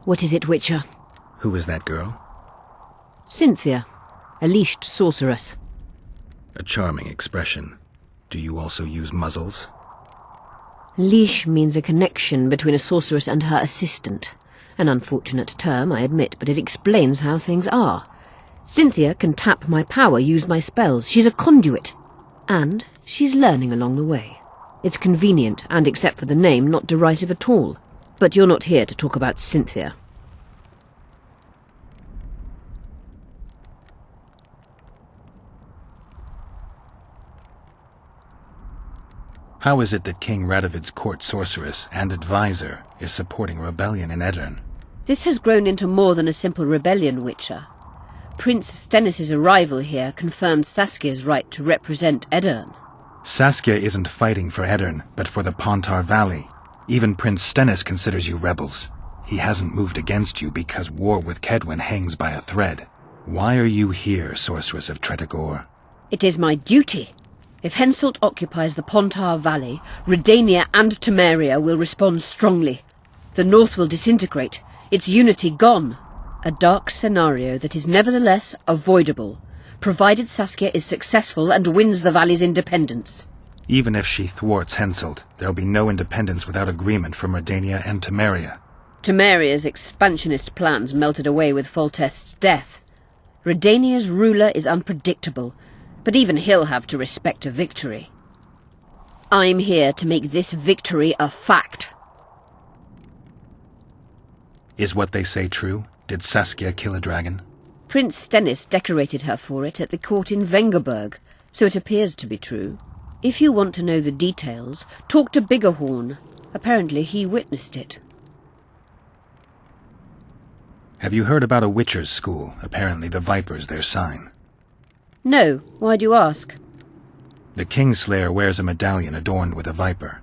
What is it, Witcher? Who is that girl? Cynthia, a leashed sorceress. A charming expression. Do you also use muzzles? Leash means a connection between a sorceress and her assistant. An unfortunate term, I admit, but it explains how things are. Cynthia can tap my power, use my spells. She's a conduit. And she's learning along the way. It's convenient, and except for the name, not derisive at all. But you're not here to talk about Cynthia. How is it that King Radovid's court sorceress and advisor is supporting a rebellion in Aedirn? This has grown into more than a simple rebellion, Witcher. Prince Stennis' arrival here confirmed Saskia's right to represent Aedirn. Saskia isn't fighting for Aedirn, but for the Pontar Valley. Even Prince Stennis considers you rebels. He hasn't moved against you because war with Kaedwen hangs by a thread. Why are you here, Sorceress of Tretogor? It is my duty. If Henselt occupies the Pontar Valley, Redania and Temeria will respond strongly. The North will disintegrate, its unity gone. A dark scenario that is nevertheless avoidable, provided Saskia is successful and wins the Valley's independence. Even if she thwarts Henselt, there'll be no independence without agreement from Redania and Temeria. Temeria's expansionist plans melted away with Foltest's death. Redania's ruler is unpredictable, but even he'll have to respect a victory. I'm here to make this victory a fact. Is what they say true? Did Saskia kill a dragon? Prince Stennis decorated her for it at the court in Vengerberg, so it appears to be true. If you want to know the details, talk to Biggerhorn. Apparently he witnessed it. Have you heard about a Witcher's school? Apparently the Viper's their sign. No, why do you ask? The Kingslayer wears a medallion adorned with a viper.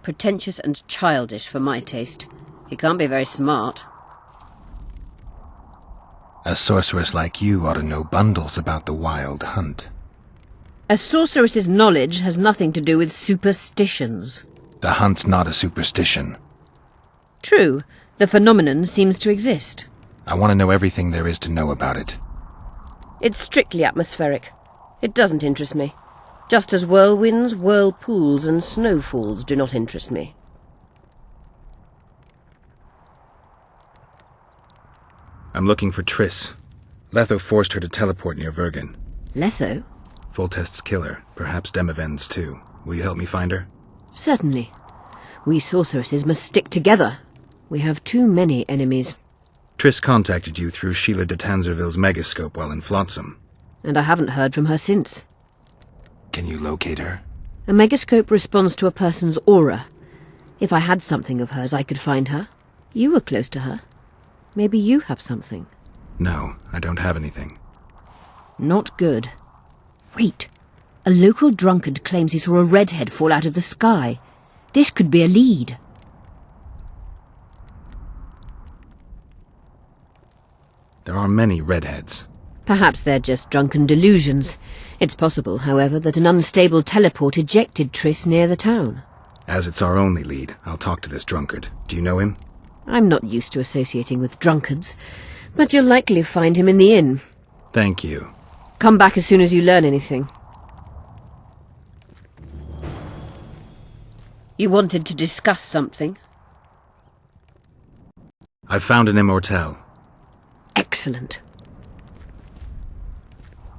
Pretentious and childish for my taste. He can't be very smart. A sorceress like you ought to know bundles about the wild hunt. A sorceress's knowledge has nothing to do with superstitions. The hunt's not a superstition. True, the phenomenon seems to exist. I want to know everything there is to know about it. It's strictly atmospheric. It doesn't interest me. Just as whirlwinds, whirlpools, and snowfalls do not interest me. I'm looking for Triss. Letho forced her to teleport near Vergen. Letho? Foltest's killer, perhaps Demavend's too. Will you help me find her? Certainly. We sorceresses must stick together. We have too many enemies. Triss contacted you through Sheila de Tanzerville's megascope while in Flotsam. And I haven't heard from her since. Can you locate her? A megascope responds to a person's aura. If I had something of hers, I could find her. You were close to her. Maybe you have something. No, I don't have anything. Not good. Wait. A local drunkard claims he saw a redhead fall out of the sky. This could be a lead. There are many redheads. Perhaps they're just drunken delusions. It's possible, however, that an unstable teleport ejected Triss near the town. As it's our only lead, I'll talk to this drunkard. Do you know him? I'm not used to associating with drunkards, but you'll likely find him in the inn. Thank you. Come back as soon as you learn anything. You wanted to discuss something? I've found an immortelle. Excellent.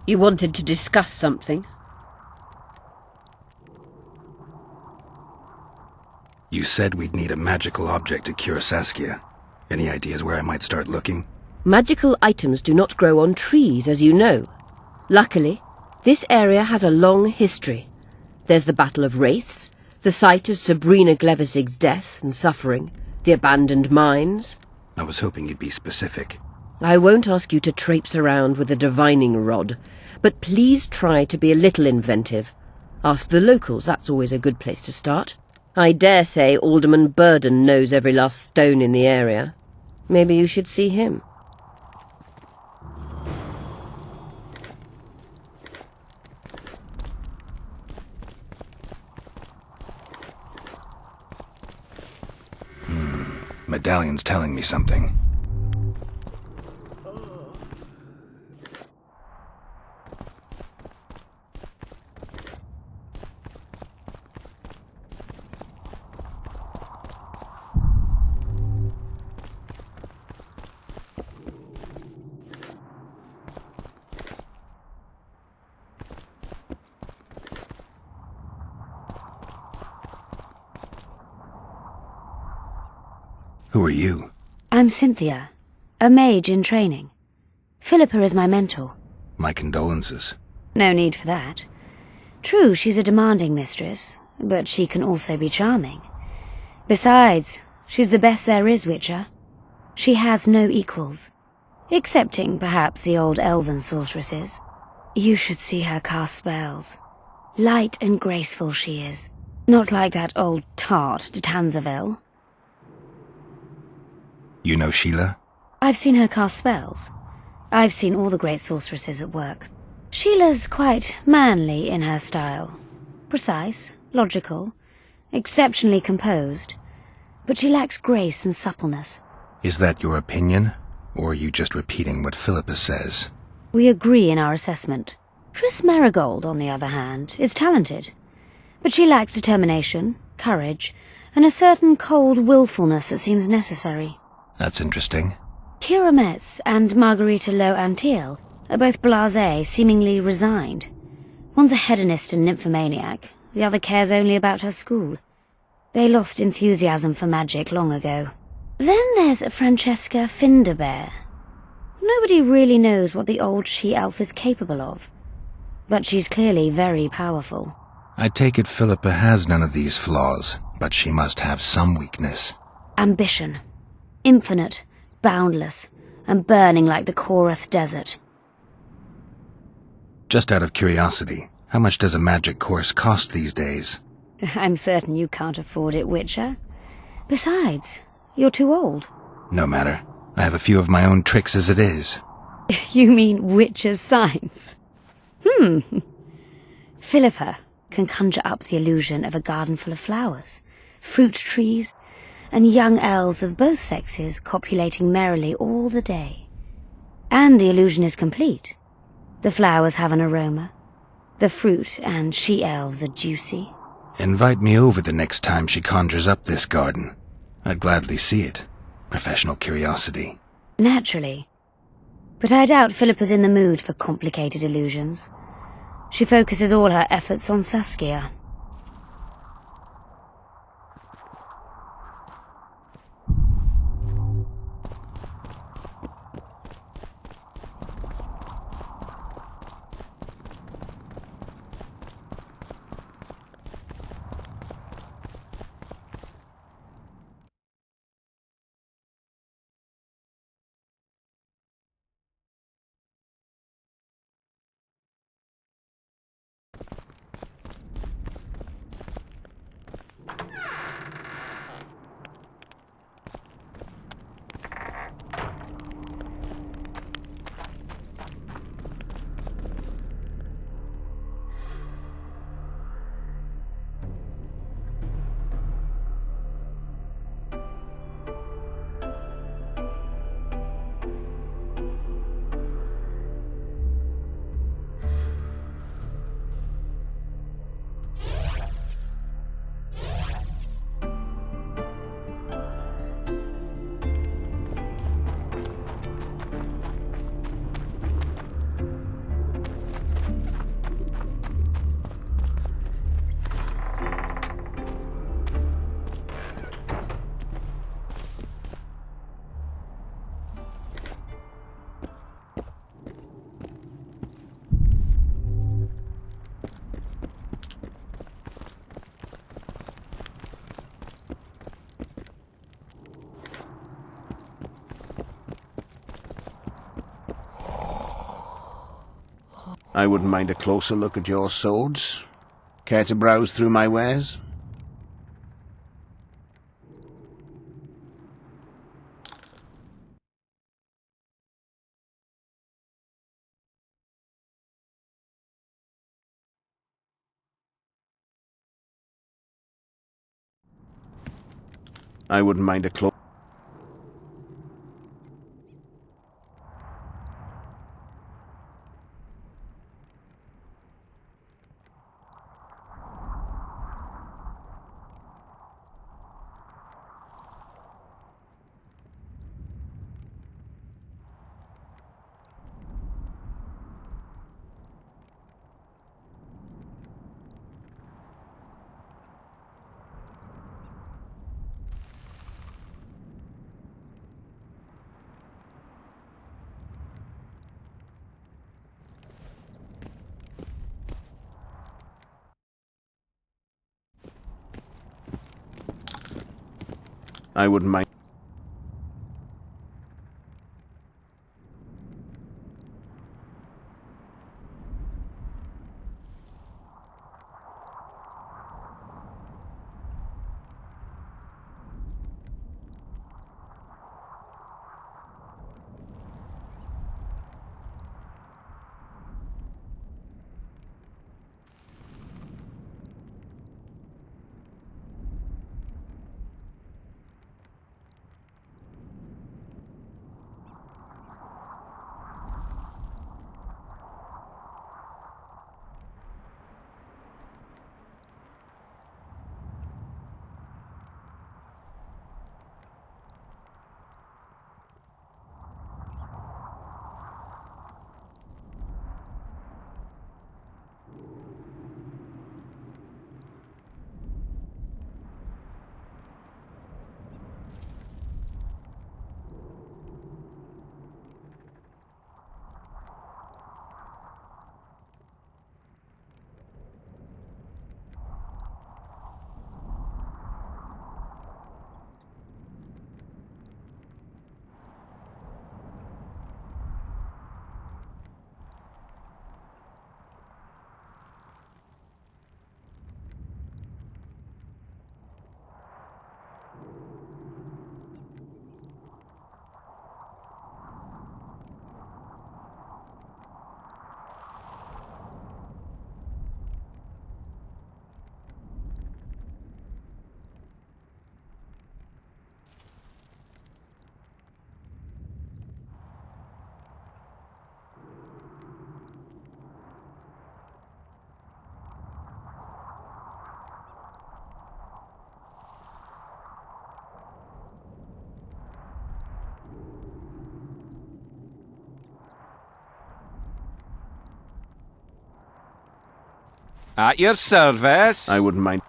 You wanted to discuss something? You said we'd need a magical object to cure Saskia. Any ideas where I might start looking? Magical items do not grow on trees, as you know. Luckily, this area has a long history. There's the Battle of Wraiths, the site of Sabrina Glevisig's death and suffering, the abandoned mines. I was hoping you'd be specific. I won't ask you to traipse around with a divining rod, but please try to be a little inventive. Ask the locals, that's always a good place to start. I dare say Alderman Burden knows every last stone in the area. Maybe you should see him. medallion's telling me something. Who are you? I'm Cynthia, a mage in training. Philippa is my mentor. My condolences. No need for that. True, she's a demanding mistress, but she can also be charming. Besides, she's the best there is, Witcher. She has no equals, excepting perhaps the old elven sorceresses. You should see her cast spells. Light and graceful she is. Not like that old tart de Tanzaville. You know Sheila? I've seen her cast spells. I've seen all the great sorceresses at work. Sheila's quite manly in her style. Precise, logical, exceptionally composed. But she lacks grace and suppleness. Is that your opinion? Or are you just repeating what Philippa says? We agree in our assessment. Triss Merigold, on the other hand, is talented. But she lacks determination, courage, and a certain cold willfulness that seems necessary. That's interesting. Kira Metz and Margarita Lo Antiel are both blasé, seemingly resigned. One's a hedonist and nymphomaniac, the other cares only about her school. They lost enthusiasm for magic long ago. Then there's Francesca Finderbear. Nobody really knows what the old she-elf is capable of. But she's clearly very powerful. I take it Philippa has none of these flaws, but she must have some weakness. Ambition. Infinite, boundless, and burning like the Korath Desert. Just out of curiosity, how much does a magic course cost these days? I'm certain you can't afford it, Witcher. Besides, you're too old. No matter. I have a few of my own tricks as it is. You mean Witcher's signs? Philippa can conjure up the illusion of a garden full of flowers, fruit trees, and young elves of both sexes copulating merrily all the day. And the illusion is complete. The flowers have an aroma. The fruit and she-elves are juicy. Invite me over the next time she conjures up this garden. I'd gladly see it. Professional curiosity. Naturally. But I doubt Philippa's in the mood for complicated illusions. She focuses all her efforts on Saskia. I wouldn't mind a closer look at your swords. Care to browse through my wares? I wouldn't mind a closer... I wouldn't mind. At your service. I wouldn't mind.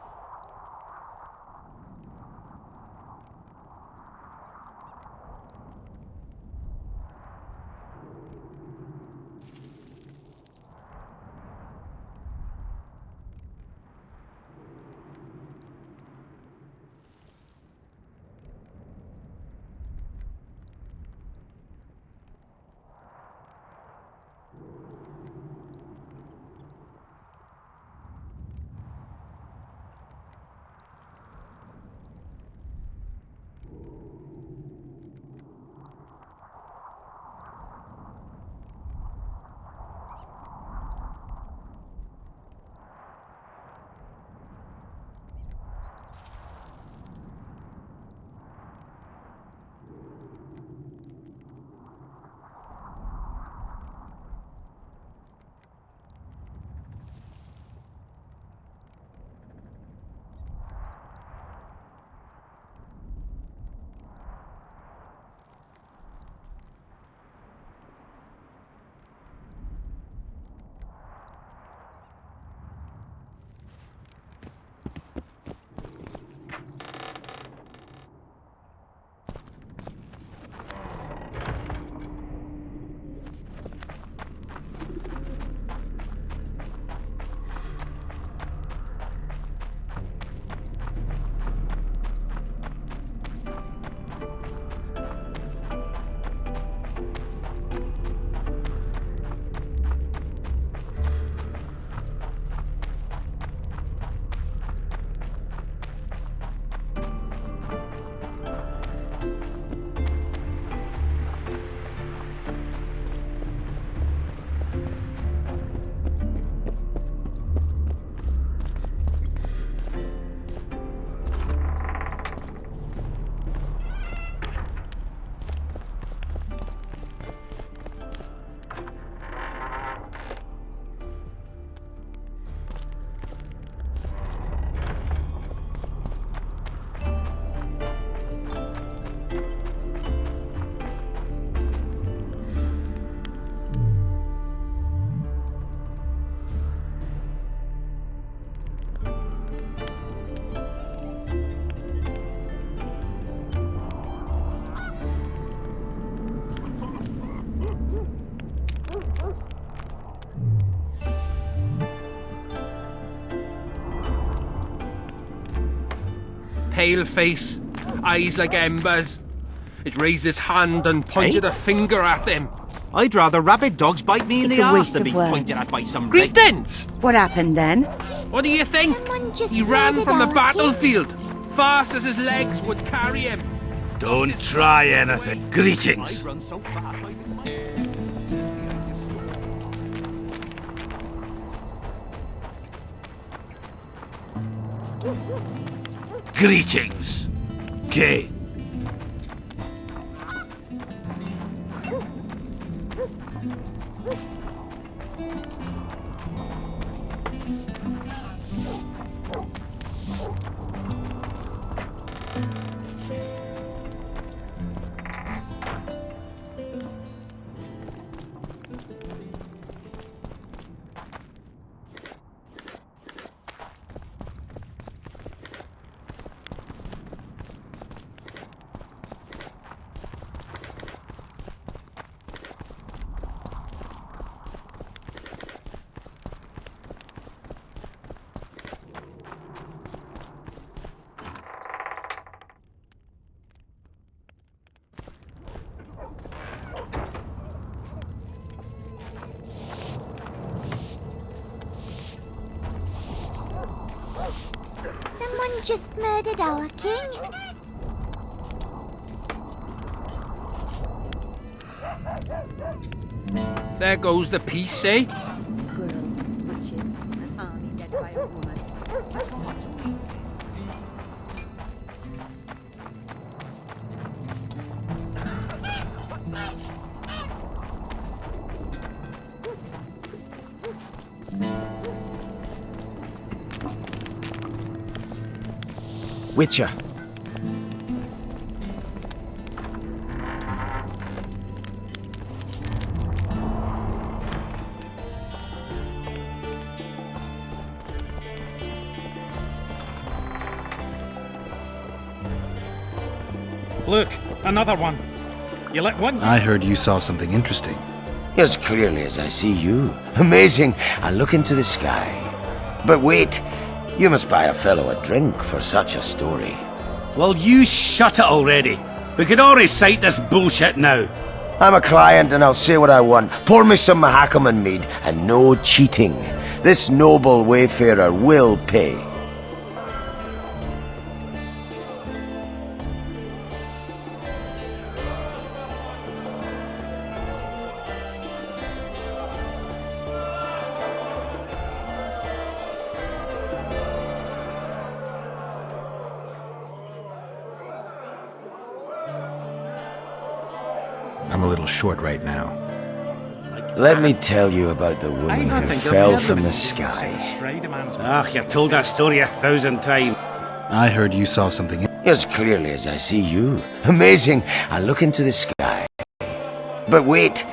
Paleface, eyes like embers. It raised its hand and pointed a finger at them. I'd rather rabid dogs bite me in It's the a arse waste than of be words. pointed at by some Greetings! What happened then? What do you think? Someone just He ran murdered from the our battlefield, fast as his legs would carry him. Don't try anything. Greetings. run so fast. Greetings. Kay. Someone just murdered our king. There goes the peace, eh? Squirrels, witches, an army led by a woman. Witcher. Look, another one. You let one... I heard you saw something interesting. As clearly as I see you. Amazing. I look into the sky. But wait, you must buy a fellow a drink for such a story. Well, you shut it already. We could all recite this bullshit now. I'm a client and I'll say what I want. Pour me some Mahakaman mead and no cheating. This noble wayfarer will pay. I'm a little short right now. Let me tell you about the woman who fell from the sky. Ah, you've told that story 1,000 times. I heard you saw something. As clearly as I see you. Amazing. I look into the sky. But wait,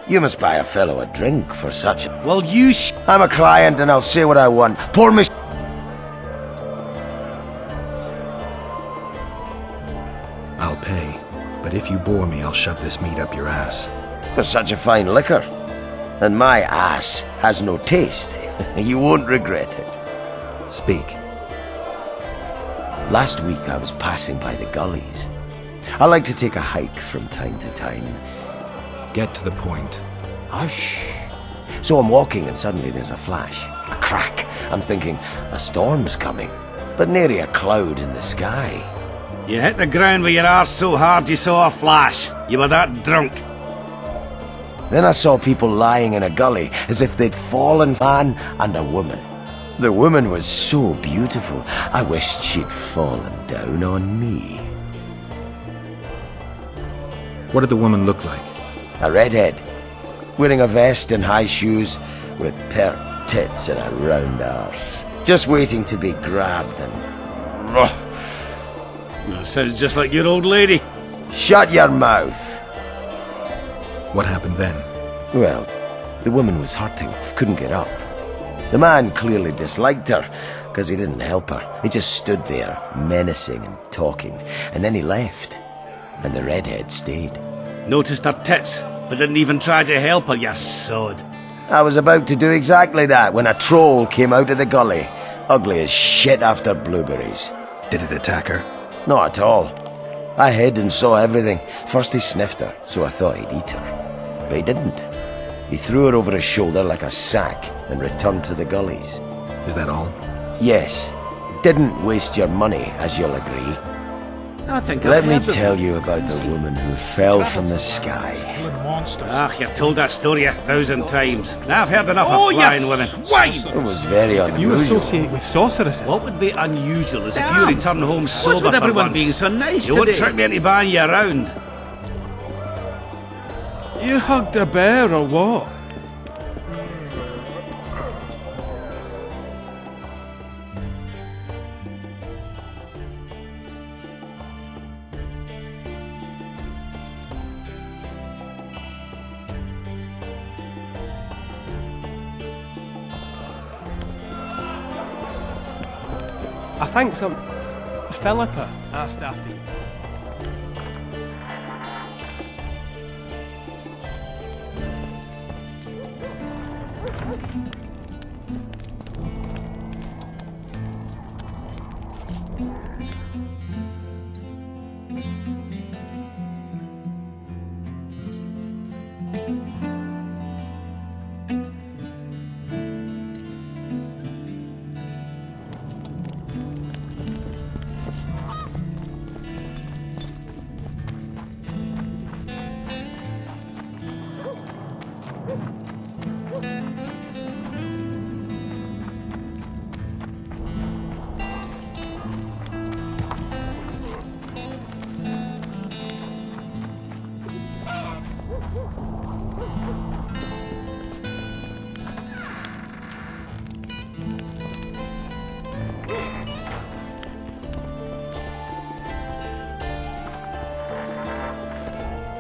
you must buy a fellow a drink for such a... Well, you I'm a client and I'll say what I want. Pour me... I'll pay. But if you bore me, I'll shove this meat up your ass. For such a fine liquor. And my ass has no taste. You won't regret it. Speak. Last week I was passing by the gullies. I like to take a hike from time to time. Get to the point. Hush. So I'm walking and suddenly there's a flash. A crack. I'm thinking, a storm's coming. But nary a cloud in the sky. You hit the ground with your arse so hard you saw a flash. You were that drunk. Then I saw people lying in a gully as if they'd fallen, man and a woman. The woman was so beautiful, I wished she'd fallen down on me. What did the woman look like? A redhead, wearing a vest and high shoes, with pert tits and a round arse. Just waiting to be grabbed and... Well, sounds just like your old lady. Shut your mouth! What happened then? Well, the woman was hurting, couldn't get up. The man clearly disliked her, because he didn't help her. He just stood there, menacing and talking, and then he left. And the redhead stayed. Noticed her tits, but didn't even try to help her, you sod. I was about to do exactly that when a troll came out of the gully, ugly as shit after blueberries. Did it attack her? Not at all. I hid and saw everything. First he sniffed her, so I thought he'd eat her. But he didn't. He threw her over his shoulder like a sack and returned to the gullies. Is that all? Yes. Didn't waste your money, as you'll agree. I think Let I've me heard of tell them. you about the woman who fell from the sky. Ah, you've told that story 1,000 times. I've heard enough of flying women. Swine! It was very unusual. with sorceresses? What would be unusual is if you return home sober with for everyone once. being so nice You won't today? trick me into buying you around. You hugged a bear or what? I think some... Philippa asked after you.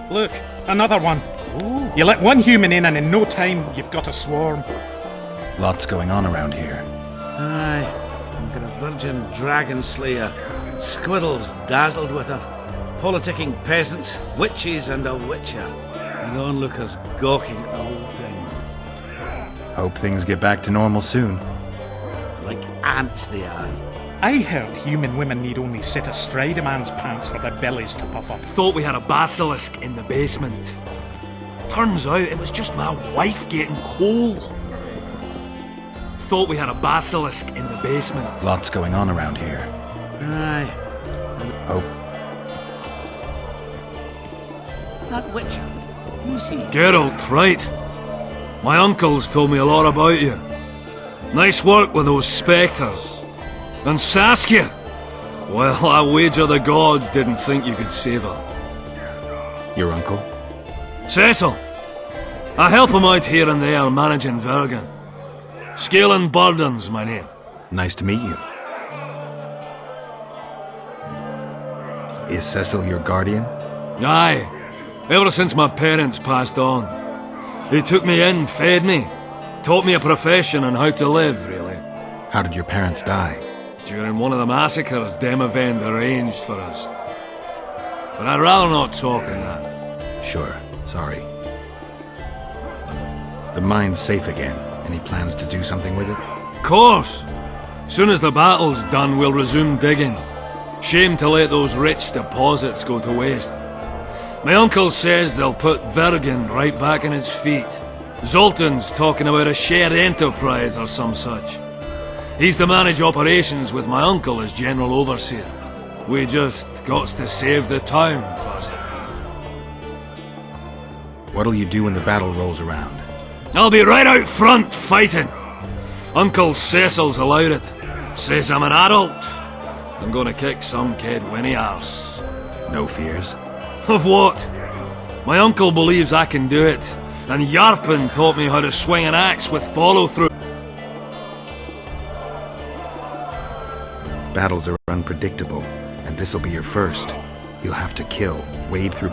Look, another one. You let one human in and in no time you've got a swarm. Lots going on around here. Aye, I've got a virgin dragon slayer. Squirrels dazzled with her. Politicking peasants, witches and a witcher. And onlookers gawking at the whole thing. Hope things get back to normal soon. Like ants they are. I heard human women need only sit astride a man's pants for their bellies to puff up. Thought we had a basilisk in the basement. Turns out it was just my wife getting coal. Thought we had a basilisk in the basement. Lots going on around here. Aye. Hope. That witcher, who's he? Geralt, right. My uncle's told me a lot about you. Nice work with those spectres. And Saskia! Well, I wager the gods didn't think you could save her. Your uncle? Cecil! I help him out here and there managing Vergen. Scaling Burdens, my name. Nice to meet you. Is Cecil your guardian? Aye. Ever since my parents passed on. He took me in, fed me, taught me a profession and how to live, really. How did your parents die? During one of the massacres Demavend arranged for us. But I'd rather not talk on that. Sure, sorry. The mine's safe again. Any plans to do something with it? Course! Soon as the battle's done, we'll resume digging. Shame to let those rich deposits go to waste. My uncle says they'll put Vergen right back on his feet. Zoltan's talking about a shared enterprise or some such. He's to manage operations with my uncle as general overseer. We just gots to save the town first. What'll you do when the battle rolls around? I'll be right out front fighting. Uncle Cecil's allowed it. Says I'm an adult. I'm gonna kick some kid when he asks. No fears? Of what? My uncle believes I can do it. And Yarpen taught me how to swing an axe with follow-through. Battles are unpredictable, and this'll be your first. You'll have to kill, wade through